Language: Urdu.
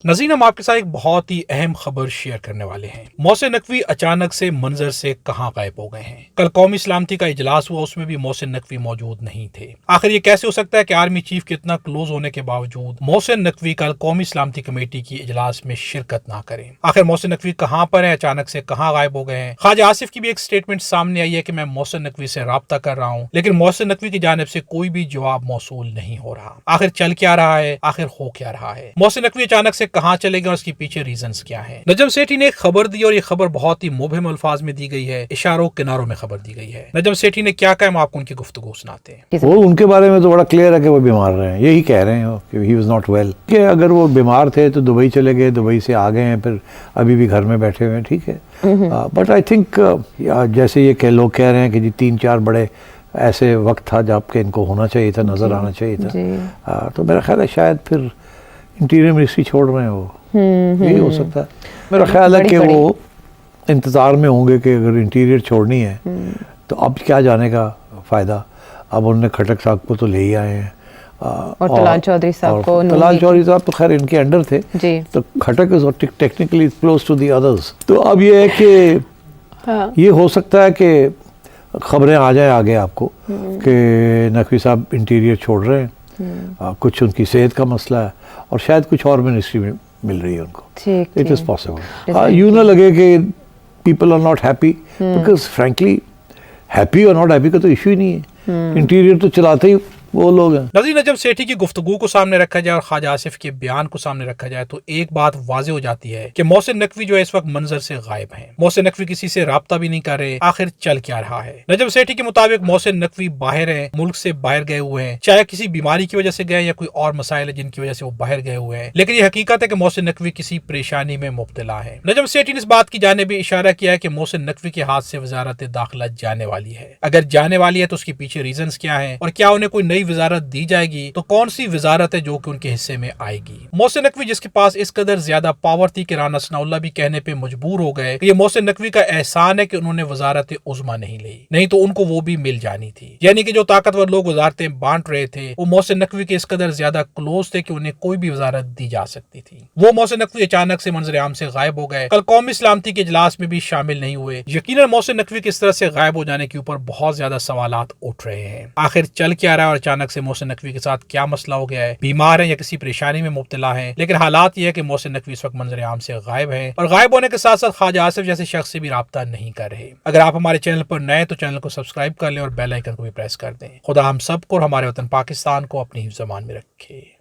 نظیر، ہم آپ کے ساتھ ایک بہت ہی اہم خبر شیئر کرنے والے ہیں۔ محسن نقوی اچانک سے منظر سے کہاں غائب ہو گئے ہیں؟ کل قومی سلامتی کا اجلاس ہوا، اس میں بھی محسن نقوی موجود نہیں تھے۔ آخر یہ کیسے ہو سکتا ہے کہ آرمی چیف کے اتنا کلوز ہونے کے باوجود محسن نقوی کل قومی سلامتی کمیٹی کی اجلاس میں شرکت نہ کریں؟ آخر محسن نقوی کہاں پر ہیں؟ اچانک سے کہاں غائب ہو گئے ہیں؟ خواجہ آصف کی بھی ایک سٹیٹمنٹ سامنے آئی ہے کہ میں محسن نقوی سے رابطہ کر رہا ہوں، لیکن محسن نقوی کی جانب سے کوئی بھی جواب موصول نہیں ہو رہا۔ آخر چل کیا رہا ہے؟ آخر ہو کیا رہا ہے؟ محسن نقوی اچانک سے کہاں چلے گئے اور اس کے پیچھے ریزنز کیا ہیں؟ نجم سیٹھی نے ایک خبر دی اور یہ خبر بہت ہی مبہم الفاظ میں دی گئی ہے، اشاروں کناروں میں خبر دی گئی ہے۔ نجم سیٹھی نے کیا کہا، ہم آپ کو ان کی گفتگو سناتے ہیں۔ وہ ان کے بارے میں تو بڑا کلیئر ہے کہ وہ بیمار رہے ہیں، یہی کہہ رہے ہیں کہ ہی واز ناٹ ویل، کہ اگر وہ بیمار تھے تو دبئی چلے گئے، دبئی سے آ گئے ہیں، پھر ابھی بھی گھر میں بیٹھے ہوئے ہیں، ٹھیک ہے۔ بٹ آئی تھنک جیسے یہ کہ لوگ کہہ رہے ہیں کہ جی 3-4 بڑے ایسے وقت تھا جب کہ ان کو ہونا چاہیے تھا، نظر آنا چاہیے تھا، تو میرا خیال ہے شاید پھر انٹیریئر منسٹری چھوڑ رہے ہیں وہ، یہی ہو سکتا ہے۔ میرا خیال ہے کہ وہ انتظار میں ہوں گے کہ اگر انٹیریئر چھوڑنی ہے تو اب کیا جانے کا فائدہ۔ اب انہوں نے کھٹک صاحب کو تو لے ہی آئے ہیں، اور طلال چودھری صاحب کو، طلال چودھری صاحب تو خیر ان کے انڈر تھے، تو Khattak is technically close to the others. تو اب یہ ہے کہ یہ ہو سکتا ہے کہ خبریں آ جائیں آگے آپ کو کہ نقوی صاحب انٹیریئر چھوڑ رہے ہیں، کچھ ان کی صحت کا مسئلہ ہے، اور شاید کچھ اور منسٹری میں مل رہی ہے ان کو۔ اٹ از پاسبل، یوں نہ لگے کہ people are not happy, because frankly happy اور ناٹ ہیپی کا تو ایشو ہی نہیں ہے، انٹیریئر تو چلاتے ہی وہ لوگ ہیں۔ نظیر، نجم سیٹھی کی گفتگو کو سامنے رکھا جائے اور خواجہ آصف کے بیان کو سامنے رکھا جائے تو ایک بات واضح ہو جاتی ہے کہ محسن نقوی جو ہے اس وقت منظر سے غائب ہیں۔ محسن نقوی کسی سے رابطہ بھی نہیں کر رہے، آخر چل کیا رہا ہے؟ نجم سیٹھی کے مطابق محسن نقوی باہر ہیں، ملک سے باہر گئے ہوئے ہیں، چاہے کسی بیماری کی وجہ سے گئے یا کوئی اور مسائل ہے جن کی وجہ سے وہ باہر گئے ہوئے ہیں، لیکن یہ حقیقت ہے کہ محسن نقوی کسی پریشانی میں مبتلا ہے۔ نجم سیٹھی نے اس بات کی جانب اشارہ کیا ہے کہ محسن نقوی کے ہاتھ سے وزارت داخلہ جانے والی ہے۔ اگر جانے والی ہے تو اس کے پیچھے ریزنز کیا ہیں، اور کیا انہیں کوئی نئی وزارت دی جائے گی تو کون سی وزارت ہے جو کہ ان کے حصے میں آئے گی؟ محسن نقوی جس کے پاس اس قدر زیادہ پاور تھی کہ رانا ثناءاللہ بھی کہنے پہ مجبور ہو گئے کہ یہ محسن نقوی کا احسان ہے کہ انہوں نے وزارت عظمیٰ نہیں لی، نہیں تو ان کو وہ بھی مل جانی تھی۔ یعنی کہ جو طاقتور لوگ وزارتیں بانٹ رہے تھے وہ محسن نقوی کے اس قدر زیادہ کلوز تھے کہ انہیں کوئی بھی وزارت دی جا سکتی تھی۔ وہ محسن نقوی اچانک سے منظر عام سے غائب ہو گئے، کل قومی سلامتی کے اجلاس میں بھی شامل نہیں ہوئے۔ یقیناً محسن نقوی کے اس طرح سے غائب ہو جانے کے اوپر بہت زیادہ سوالات اٹھ رہے ہیں۔ آخر چل کیا رہا ہے اور اچانک سے محسن نقوی کے ساتھ کیا مسئلہ ہو گیا ہے؟ بیمار ہیں یا کسی پریشانی میں مبتلا ہیں؟ لیکن حالات یہ ہے کہ محسن نقوی اس وقت منظر عام سے غائب ہیں، اور غائب ہونے کے ساتھ ساتھ خواجہ آصف جیسے شخص سے بھی رابطہ نہیں کر رہے۔ اگر آپ ہمارے چینل پر نئے تو چینل کو سبسکرائب کر لیں اور بیل آئیکن کو بھی پریس کر دیں۔ خدا ہم سب کو اور ہمارے وطن پاکستان کو اپنی حفظ امان میں رکھے۔